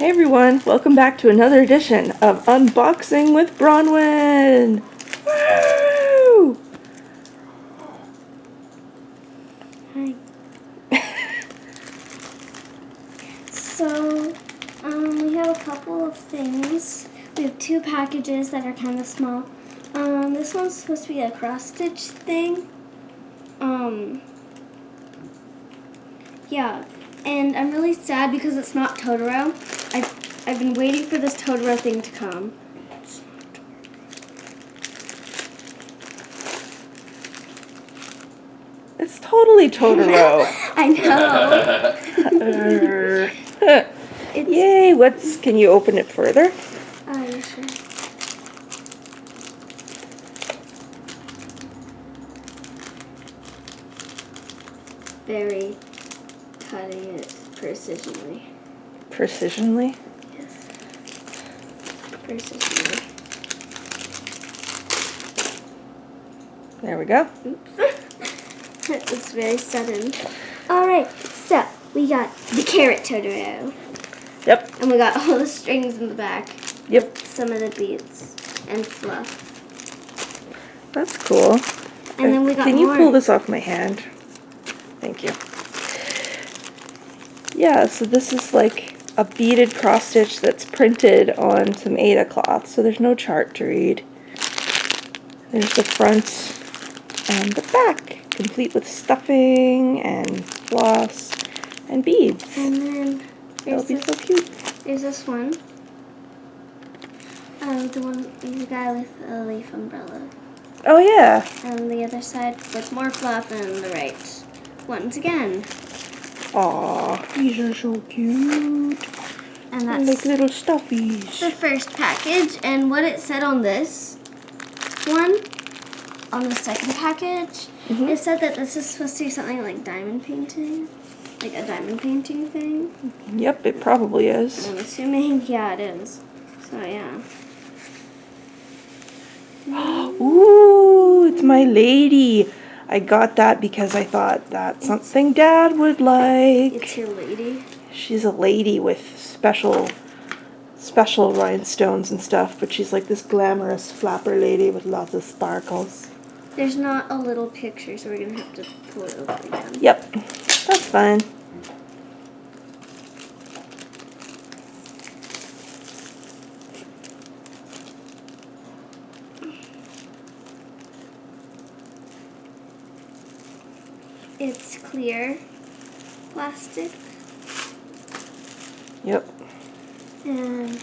Hey everyone, welcome back to another edition of Unboxing with Bronwyn! Woo! Hi. So, we have a couple of things. We have two packages that are kind of small. This one's supposed to be a cross-stitch thing. Yeah, and I'm really sad because it's not Totoro. I've been waiting for this Totoro thing to come. It's totally Totoro! I know. Yay! Can you open it further? Yeah, sure. Very cutting it precisionally. Precisionally? Yes. Precisionally. There we go. Oops. That was very sudden. Alright, so we got the carrot Totoro. Yep. And we got all the strings in the back. Yep. With some of the beads and fluff. That's cool. And then we got Can you more. pull this off my hand? Thank you. Yeah, so this is like a beaded cross stitch that's printed on some Aida cloth, so there's no chart to read. There's the front and the back, complete with stuffing and floss and beads. And then That'll be so cute. There's this one. The guy with a leaf umbrella. Oh yeah. And the other side with more fluff and the right ones again. Aw, these are so cute. And that's like little stuffies. the first package. And what it said on this one, on the second package, it said that this is supposed to be something like diamond painting. Like a diamond painting thing. Yep, it probably is. I'm assuming, yeah, it is. So, yeah. Ooh, it's my lady. I got that because I thought that's something Dad would like. It's your lady. She's a lady with special rhinestones and stuff, but she's like this glamorous flapper lady with lots of sparkles. There's not a little picture, so we're going to have to pull it open again. Yep, that's fine. It's clear plastic. Yep. And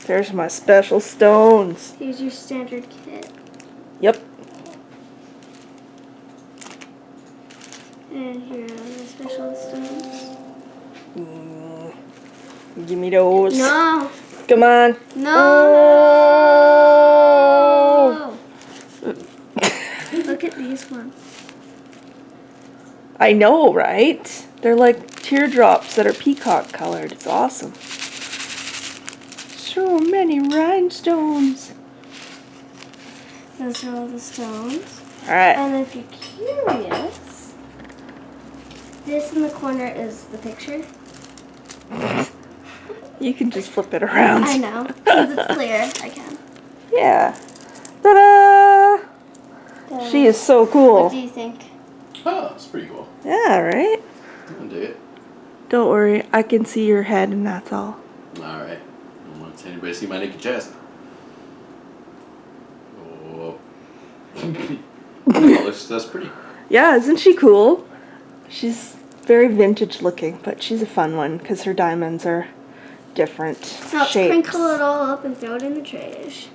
there's my special stones. here's your standard kit. Yep. And here are the special stones. Give me those. No! Come on. No! Look at these ones. I know, right? They're like teardrops that are peacock colored. It's awesome. So many rhinestones. Those are all the stones. Alright. And if you're curious, this in the corner is the picture. You can just flip it around. I know. Since it's clear, I can. Yeah. Ta-da! She is so cool. What do you think? Oh, that's pretty cool. Yeah, right? I can dig it. Don't worry, I can see your head and that's all. Alright. I don't want anybody to see my naked chest. Oh. Oh, that's pretty. Yeah, isn't she cool? She's very vintage looking, but she's a fun one because her diamonds are different Now shapes. sprinkle it all up and throw it in the trash.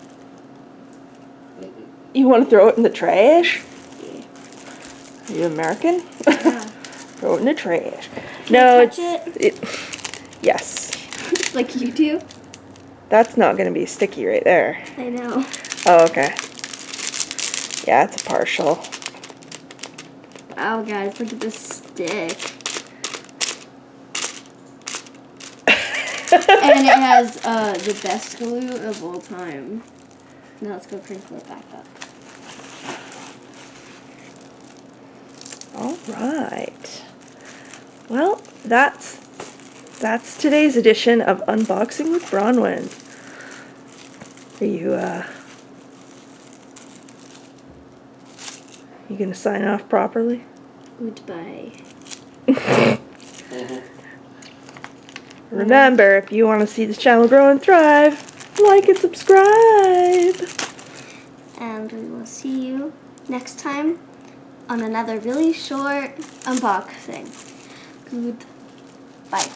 You want to throw it in the trash? Yeah. Are you American? Yeah. Throw it in the trash. Can No, I touch it. Yes. Like you do? That's not going to be sticky right there. I know. Oh, okay. Yeah, it's a partial. Wow, guys, look at this stick. And it has the best glue of all time. Now let's go crinkle it back up. All right. Well, that's that's today's edition of Unboxing with Bronwyn. You gonna sign off properly? Goodbye. Remember, if you want to see this channel grow and thrive, like and subscribe. And we will see you next time on another really short unboxing. Goodbye.